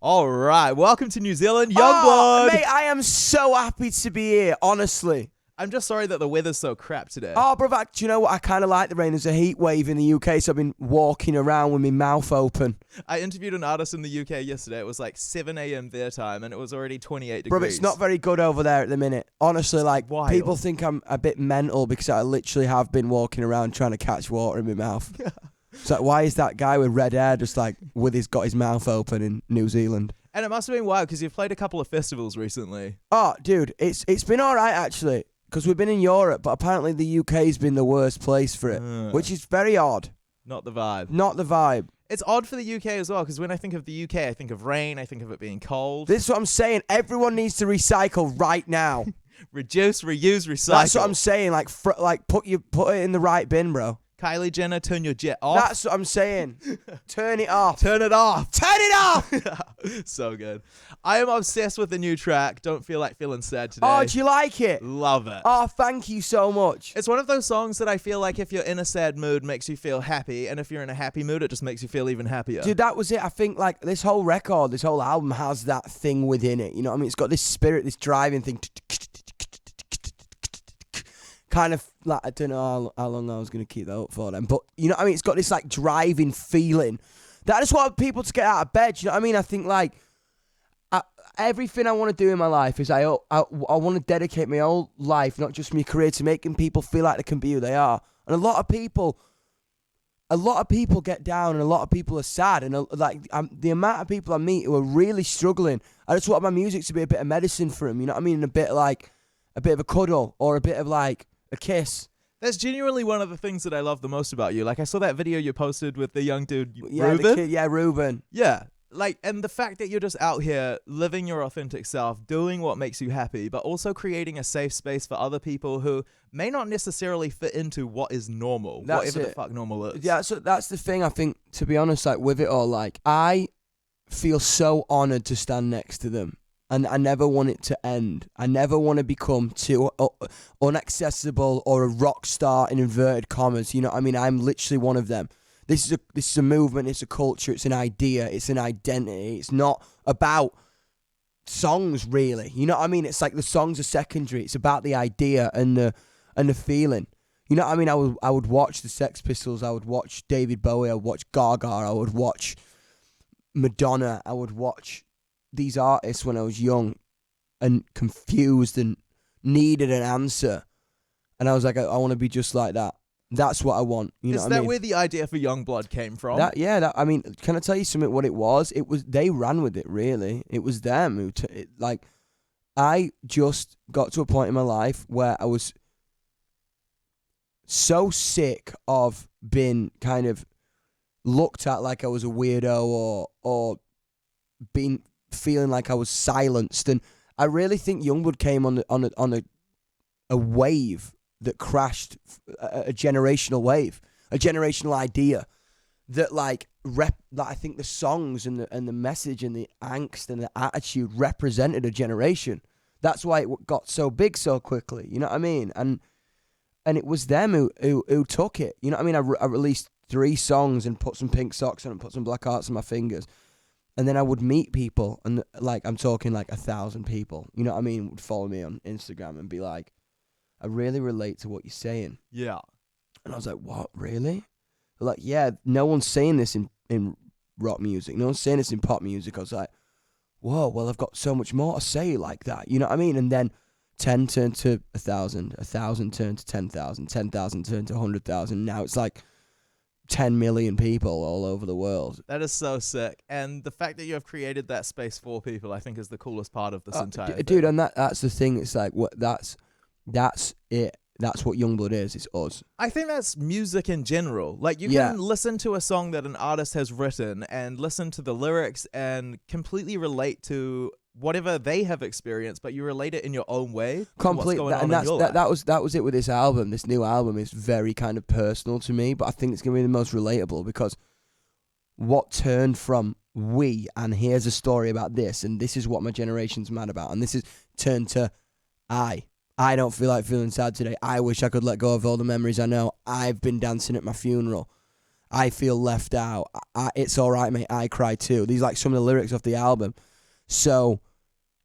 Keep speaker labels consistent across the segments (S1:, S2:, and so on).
S1: All right, welcome to New Zealand, Yungblud.
S2: Oh, mate, I am so happy to be here, honestly.
S1: I'm just sorry that the weather's so crap today.
S2: Oh, brother, do you know what? I kind of like the rain. There's a heat wave in the UK, so I've been walking around with my mouth open.
S1: I interviewed an artist in the UK yesterday. It was like 7 a.m. their time, and it was already 28 degrees.
S2: Brother, it's not very good over there at the minute. Honestly, like,
S1: wild.
S2: people think I'm a bit mental because I literally have been walking around trying to catch water in my mouth. It's like, why is that guy with red hair just like got his mouth open in New Zealand?
S1: And it must have been wild because you've played a couple of festivals recently.
S2: Oh, dude, it's been all right, actually, because we've been in Europe, but apparently the UK's been the worst place for it, which is very odd.
S1: Not the vibe.
S2: Not the vibe.
S1: It's odd for the UK as well, because when I think of the UK, I think of rain, I think of it being cold.
S2: This is what I'm saying. Everyone needs to recycle right now.
S1: Reduce, reuse, recycle.
S2: That's what I'm saying. Like put it in the right bin, bro.
S1: Kylie Jenner, turn your jet off.
S2: That's what I'm saying. Turn it off.
S1: Turn it off.
S2: Turn it off.
S1: So good. I am obsessed with the new track, Don't Feel Like Feeling Sad Today.
S2: Oh, do you like it?
S1: Love it.
S2: Oh, thank you so much.
S1: It's one of those songs that I feel like if you're in a sad mood, makes you feel happy, and if you're in a happy mood, it just makes you feel even happier.
S2: Dude, that was it. I think like this whole record, this whole album has that thing within it. You know what I mean? It's got this spirit, this driving thing. Kind of like, I don't know how long I was going to keep that up for then, but you know what I mean? It's got this like driving feeling that I just want people to get out of bed. You know what I mean? I think like everything I want to do in my life is I want to dedicate my whole life, not just my career, to making people feel like they can be who they are. And a lot of people get down, and a lot of people are sad, and the amount of people I meet who are really struggling, I just want my music to be a bit of medicine for them. You know what I mean? A bit of a cuddle, or a bit of like a kiss.
S1: That's genuinely one of the things that I love the most about you. Like, I saw that video you posted with the young dude,
S2: Yeah,
S1: Ruben.
S2: Ruben.
S1: Yeah. Like, and the fact that you're just out here living your authentic self, doing what makes you happy, but also creating a safe space for other people who may not necessarily fit into what is normal, whatever the fuck normal is.
S2: Yeah, so that's the thing, I think, to be honest, like, with it all, like, I feel so honoured to stand next to them. And I never want it to end. I never want to become too unaccessible or a rock star in inverted commas. You know what I mean? I'm literally one of them. This is a movement. It's a culture. It's an idea. It's an identity. It's not about songs, really. You know what I mean? It's like the songs are secondary. It's about the idea and the feeling. You know what I mean? I would watch the Sex Pistols. I would watch David Bowie. I would watch Gaga. I would watch Madonna. I would watch these artists when I was young and confused and needed an answer, and I was like, I want to be just like that. That's what I want. You know what I mean?
S1: Is that where the idea for Yungblud came from?
S2: I mean, can I tell you something? What it was they ran with it. Really, it was them who I just got to a point in my life where I was so sick of being kind of looked at like I was a weirdo or being feeling like I was silenced, and I really think Yungblud came on a wave that crashed, a generational wave, a generational idea that that I think the songs and the message and the angst and the attitude represented a generation. That's why it got so big so quickly. You know what I mean? And it was them who took it. You know what I mean? I released 3 songs and put some pink socks on and put some black hearts on my fingers. And then I would meet people, and I'm talking 1,000 people, you know what I mean, would follow me on Instagram and be like, I really relate to what you're saying.
S1: Yeah.
S2: And I was like, what, really? They're like, yeah, no one's saying this in rock music. No one's saying this in pop music. I was like, whoa, well, I've got so much more to say like that. You know what I mean? And then 10 turned to 1,000, 1,000 turned to 10,000, 10,000 turned to 100,000. Now it's like 10 million people all over the world.
S1: That is so sick. And the fact that you have created that space for people, I think, is the coolest part of this entire thing.
S2: Dude, and that's the thing. It's like, that's it. That's what Yungblud is. It's us.
S1: I think that's music in general. Like, you can listen to a song that an artist has written and listen to the lyrics and completely relate to whatever they have experienced, but you relate it in your own way.
S2: Completely, and that was it with this album. This new album is very kind of personal to me, but I think it's gonna be the most relatable because what turned from we and here's a story about this and this is what my generation's mad about and this is turned to I don't feel like feeling sad today. I wish I could let go of all the memories I know. I've been dancing at my funeral. I feel left out. It's all right, mate. I cry too. These are like some of the lyrics off the album. So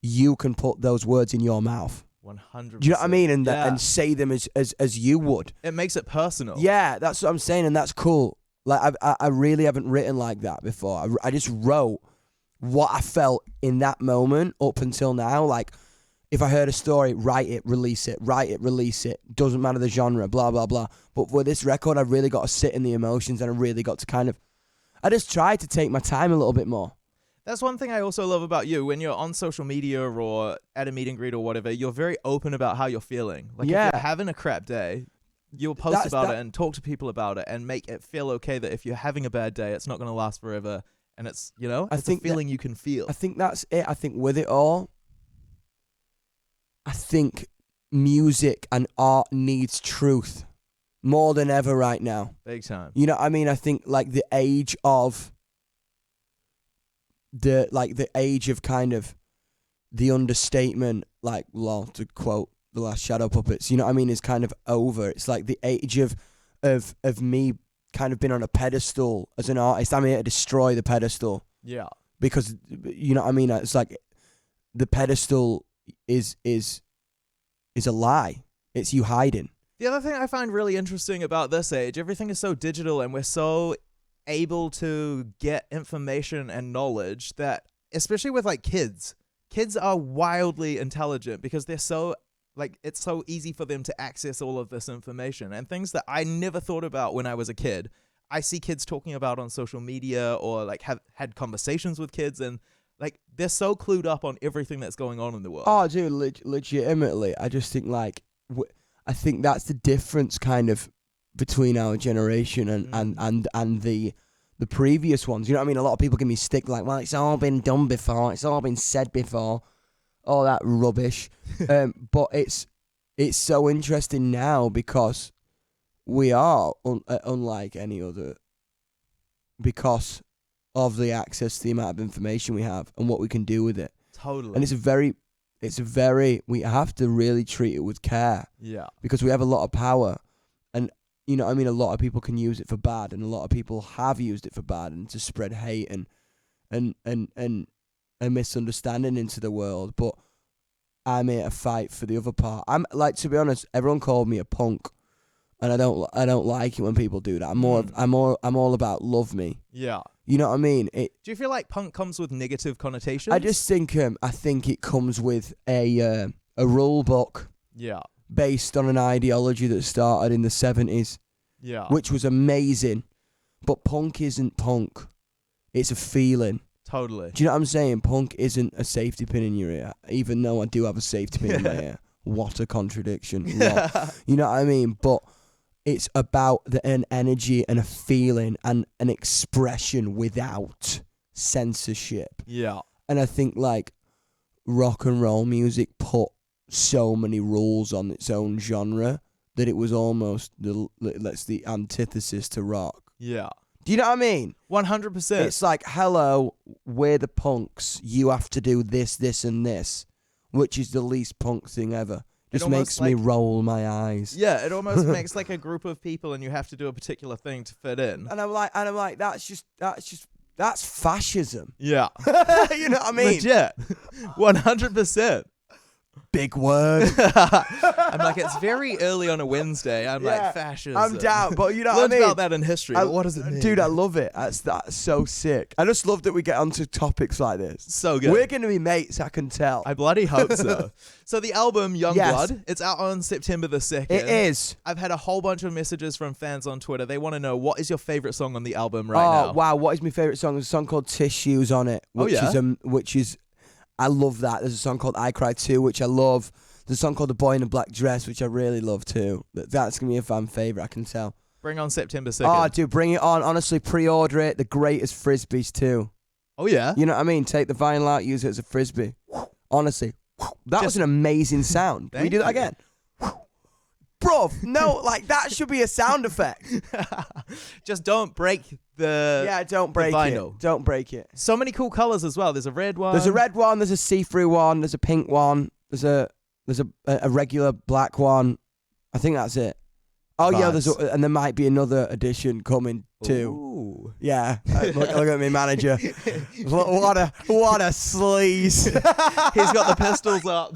S2: you can put those words in your mouth.
S1: 100%.
S2: Do you know what I mean? And say them as you would.
S1: It makes it personal.
S2: Yeah, that's what I'm saying, and that's cool. Like I really haven't written like that before. I just wrote what I felt in that moment up until now. Like, if I heard a story, write it, release it. Write it, release it. Doesn't matter the genre, blah, blah, blah. But for this record, I really got to sit in the emotions, and I really got to kind of... I just tried to take my time a little bit more.
S1: That's one thing I also love about you. When you're on social media or at a meet and greet or whatever, you're very open about how you're feeling. Like, if you're having a crap day, you'll post about it and talk to people about it and make it feel okay that if you're having a bad day, it's not going to last forever. And it's, it's a feeling you can feel.
S2: I think that's it. I think with it all, I think music and art needs truth more than ever right now.
S1: Big time.
S2: You know what I mean? I think like the age of kind of the understatement, like, lol, to quote the last Shadow Puppets, you know what I mean, is kind of over. It's like the age of me kind of being on a pedestal as an artist. I'm here to destroy the pedestal.
S1: Yeah.
S2: Because, you know what I mean? It's like the pedestal is a lie. It's you hiding.
S1: The other thing I find really interesting about this age, everything is so digital and we're so able to get information and knowledge that, especially with like kids are wildly intelligent because they're so, like, it's so easy for them to access all of this information and things that I never thought about when I was a kid. I see kids talking about on social media or like have had conversations with kids, and like they're so clued up on everything that's going on in the world.
S2: Oh, dude, legitimately, I just think like I think that's the difference kind of between our generation and the previous ones. You know what I mean? A lot of people give me stick like, well, it's all been done before, it's all been said before, all that rubbish. But it's so interesting now because we are unlike any other because of the access to the amount of information we have and what we can do with it.
S1: Totally.
S2: And it's a very, we have to really treat it with care.
S1: Yeah.
S2: Because we have a lot of power. And, you know what I mean, a lot of people can use it for bad, and a lot of people have used it for bad and to spread hate and misunderstanding into the world. But I'm here to fight for the other part. I'm like, to be honest, everyone called me a punk, and I don't like it when people do that. I'm all about love me.
S1: Yeah.
S2: You know what I mean?
S1: Do you feel like punk comes with negative connotations?
S2: I just think I think it comes with a rule book.
S1: Yeah.
S2: Based on an ideology that started in the 70s.
S1: Yeah.
S2: Which was amazing. But punk isn't punk. It's a feeling.
S1: Totally.
S2: Do you know what I'm saying? Punk isn't a safety pin in your ear, even though I do have a safety pin in my ear. What a contradiction. You know what I mean? But it's about an energy and a feeling and an expression without censorship.
S1: Yeah. And
S2: I think like rock and roll music put so many rules on its own genre that it was almost the antithesis to rock.
S1: Yeah.
S2: Do you know what I mean?
S1: 100%.
S2: It's like, hello, we're the punks. You have to do this, this, and this, which is the least punk thing ever. Just makes me roll my eyes.
S1: Yeah, it almost makes like a group of people, and you have to do a particular thing to fit in.
S2: And I'm like, that's fascism.
S1: Yeah.
S2: You know what I mean?
S1: Legit. 100%.
S2: Big word.
S1: I'm like, it's very early on a Wednesday. I'm like, fascism.
S2: I'm down, but you know what I
S1: learned
S2: mean?
S1: about that in history. But what does it mean?
S2: Dude, I love it. That's so sick. I just love that we get onto topics like this.
S1: So good.
S2: We're going to be mates, I can tell.
S1: I bloody hope so. So the album, Yungblud, it's out on September the 2nd.
S2: It is.
S1: I've had a whole bunch of messages from fans on Twitter. They want to know, what is your favorite song on the album now?
S2: Oh, wow. What is my favorite song? There's a song called Tissues on it. Which is I love that. There's a song called I Cry Too, which I love. There's a song called The Boy in a Black Dress, which I really love too. That's going to be a fan favourite, I can tell.
S1: Bring on September 2nd.
S2: Oh, dude, bring it on. Honestly, pre-order it. The greatest frisbees too.
S1: Oh, yeah?
S2: You know what I mean? Take the vinyl out, use it as a frisbee. Honestly. That was an amazing sound. Can we do that again? Bruv, no, like that should be a sound effect.
S1: Just don't break
S2: don't break
S1: vinyl.
S2: it. Don't break it.
S1: So many cool colours as well. There's a red one.
S2: There's a red one, there's a see-through one, there's a pink one, there's a regular black one. I think that's it. Oh yeah,
S1: vibes.
S2: and there might be another edition coming too.
S1: Ooh.
S2: Yeah, look at me, manager. What a sleaze.
S1: He's got the pistols up.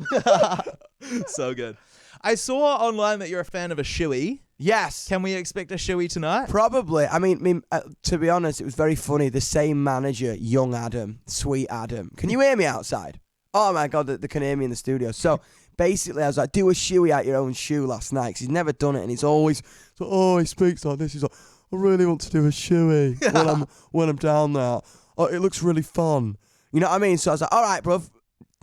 S1: So good. I saw online that you're a fan of a shoey.
S2: Yes.
S1: Can we expect a shoey tonight?
S2: Probably. I mean, to be honest, it was very funny. The same manager, young Adam, sweet Adam. Can you hear me outside? Oh my God, they can hear me in the studio. So basically, I was like, do a shoey out your own shoe last night, because he's never done it, and he's always, he speaks like this. He's like, I really want to do a shoey when I'm down there. Oh, it looks really fun. You know what I mean? So I was like, all right, bruv,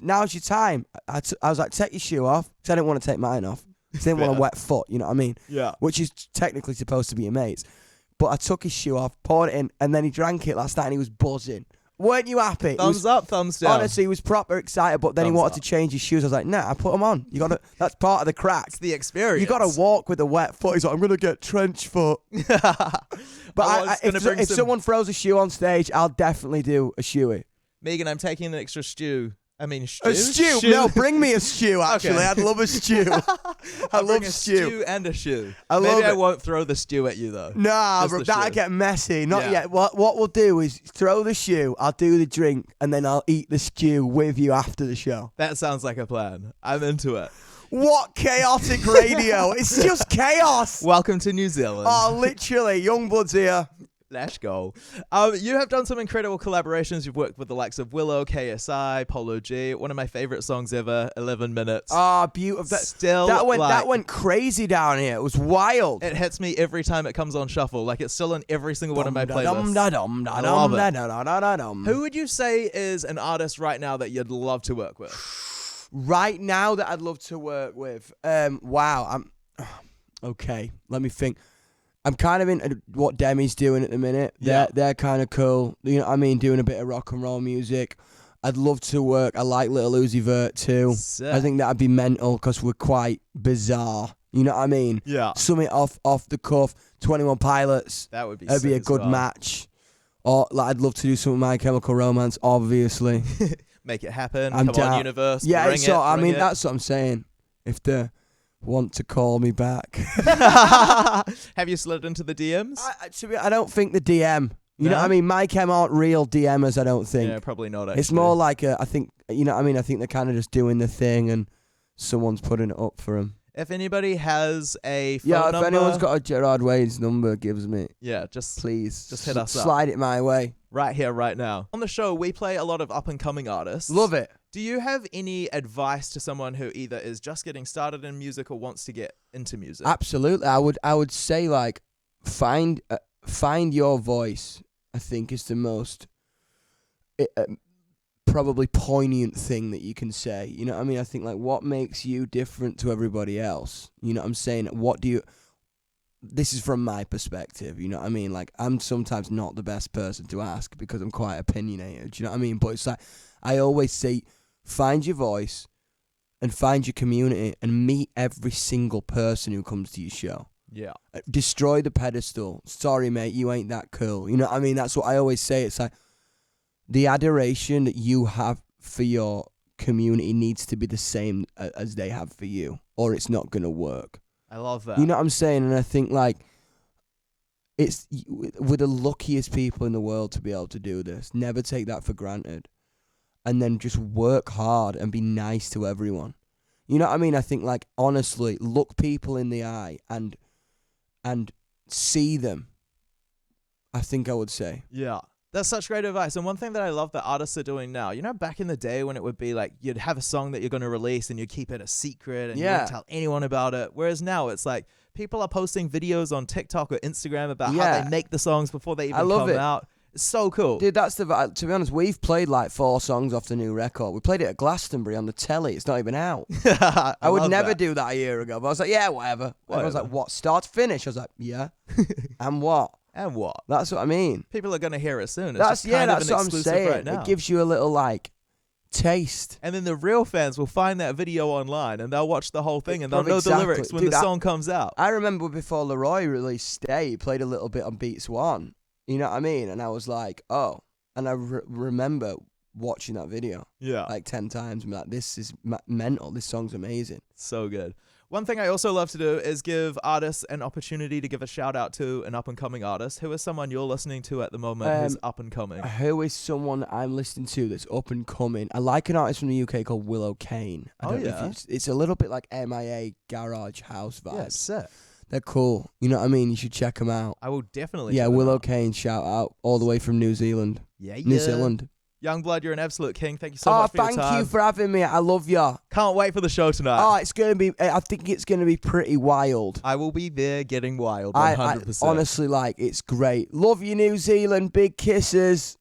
S2: now's your time. I was like, take your shoe off, because I didn't want to take mine off. I didn't want a wet foot, you know what I mean?
S1: Yeah.
S2: Which is technically supposed to be your mate's. But I took his shoe off, poured it in, and then he drank it last night, and he was buzzing. Weren't you happy?
S1: Thumbs up, thumbs down.
S2: Honestly, he was proper excited, but then
S1: Thumbs
S2: he wanted
S1: up.
S2: to change his shoes. I was like, nah, I put them on. That's part of the crack.
S1: It's the experience.
S2: You got to walk with a wet foot. He's like, I'm going to get trench foot. But if someone throws a shoe on stage, I'll definitely do a shoey.
S1: Megan, I'm taking an extra stew. I mean, stew?
S2: A stew? No, bring me a stew, actually.
S1: Okay.
S2: I'd love a stew. I love
S1: a
S2: stew.
S1: and a shoe.
S2: I
S1: Maybe
S2: love
S1: I
S2: it.
S1: won't throw the stew at you, though.
S2: Nah,
S1: Just
S2: bro,
S1: the
S2: that'll
S1: shoe.
S2: get messy. Not
S1: Yeah.
S2: yet. What we'll do is throw the shoe, I'll do the drink, and then I'll eat the stew with you after the show.
S1: That sounds like a plan. I'm into it.
S2: What chaotic radio. It's just chaos.
S1: Welcome to New Zealand.
S2: Oh, literally. Yungblud's here.
S1: Let's go. You have done some incredible collaborations. You've worked with the likes of Willow, KSI, Polo G. One of my favorite songs ever, 11 Minutes.
S2: Oh, beautiful. That went crazy down here. It was wild.
S1: It hits me every time it comes on shuffle. Like, it's still in every single one of my playlists.
S2: I
S1: love it.
S2: it.
S1: Who would you say is an artist right now that you'd love to work with?
S2: Right now that I'd love to work with? Wow. Okay, let me think. I'm kind of into what Demi's doing at the minute. They're kind of cool. You know what I mean? Doing a bit of rock and roll music. I'd love to work. I like Little Uzi Vert too.
S1: Sick.
S2: I think that'd be mental because we're quite bizarre. You know what I mean?
S1: Yeah.
S2: Something off the cuff. 21 Pilots.
S1: That would be
S2: That'd be
S1: sick
S2: a
S1: as
S2: good
S1: well.
S2: match. Or I'd love to do something with My Chemical Romance, obviously.
S1: Make it happen.
S2: I'm
S1: Come
S2: down.
S1: on, universe.
S2: Yeah,
S1: bring
S2: so
S1: it,
S2: I
S1: bring
S2: mean
S1: it.
S2: that's what I'm saying. If they want to call me back.
S1: Have you slid into the DMs?
S2: I don't think the DM. You know
S1: No?
S2: what I mean? My Chem aren't real DMers, I don't think.
S1: Yeah, probably not. Actually.
S2: It's more like I think, you know what I mean? I think they're kind of just doing the thing and someone's putting it up for them.
S1: If anybody has a phone
S2: Yeah,
S1: number,
S2: if anyone's got a Gerard Wade's number, gives me.
S1: yeah, just
S2: Please.
S1: Just hit us up.
S2: Slide it my way.
S1: right here, right now. On the show, we play a lot of up-and-coming artists.
S2: Love it.
S1: Do you have any advice to someone who either is just getting started in music or wants to get into music?
S2: Absolutely. I would say like find your voice. I think is the most probably poignant thing that you can say. You know what I mean? I think like what makes you different to everybody else? You know what I'm saying? This is from my perspective, you know what I mean? Like I'm sometimes not the best person to ask because I'm quite opinionated, you know what I mean? But it's like I always say find your voice and find your community and meet every single person who comes to your show.
S1: Yeah.
S2: Destroy the pedestal. Sorry, mate, you ain't that cool. You know what I mean? That's what I always say. It's like the adoration that you have for your community needs to be the same as they have for you, or it's not going to work.
S1: I love that.
S2: You know what I'm saying? And I think, like, we're the luckiest people in the world to be able to do this. Never take that for granted. And then just work hard and be nice to everyone. You know what I mean? I think, like, honestly, look people in the eye and see them, I think I would say.
S1: Yeah. That's such great advice. And one thing that I love that artists are doing now, you know, back in the day when it would be like you'd have a song that you're going to release and you'd keep it a secret and you wouldn't tell anyone about it. Whereas now it's like people are posting videos on TikTok or Instagram about how they make the songs before they even come out. It's so cool.
S2: Dude, that's to be honest, we've played like 4 songs off the new record. We played it at Glastonbury on the telly. It's not even out. I would never do that a year ago. But I was like, yeah, whatever. I was like, what, start to finish? I was like, yeah. And what?
S1: And what?
S2: That's what I mean.
S1: People are going to hear it soon. It's
S2: That's
S1: just kind of
S2: that's
S1: an
S2: what I'm
S1: exclusive
S2: saying.
S1: right now.
S2: It gives you a little like taste.
S1: And then the real fans will find that video online and they'll watch the whole thing and they'll know the
S2: Exactly.
S1: lyrics when
S2: Dude,
S1: the song comes out.
S2: I remember before Leroy released Stay, he played a little bit on Beats One. You know what I mean? And I was like, oh. And I remember watching that video
S1: Yeah.
S2: like 10 times and be like, this is mental. This song's amazing.
S1: So good. One thing I also love to do is give artists an opportunity to give a shout out to an up and coming artist. Who is someone you're listening to at the moment who's up and coming?
S2: Who is someone I'm listening to that's up and coming? I like an artist from the UK called Willow Kane. I don't know if it's a little bit like MIA garage house vibes.
S1: Yeah, sick.
S2: They're cool. You know what I mean? You should check them out.
S1: I will definitely.
S2: Yeah, Willow Kane, shout out all the way from New Zealand.
S1: Yeah,
S2: New Zealand.
S1: Youngblood, you're an absolute king. Thank you so much for your time.
S2: Thank you for having me. I love ya.
S1: Can't wait for the show tonight.
S2: It's going to be, I think it's going to be pretty wild.
S1: I will be there getting wild, 100%.
S2: I honestly, it's great. Love you, New Zealand. Big kisses.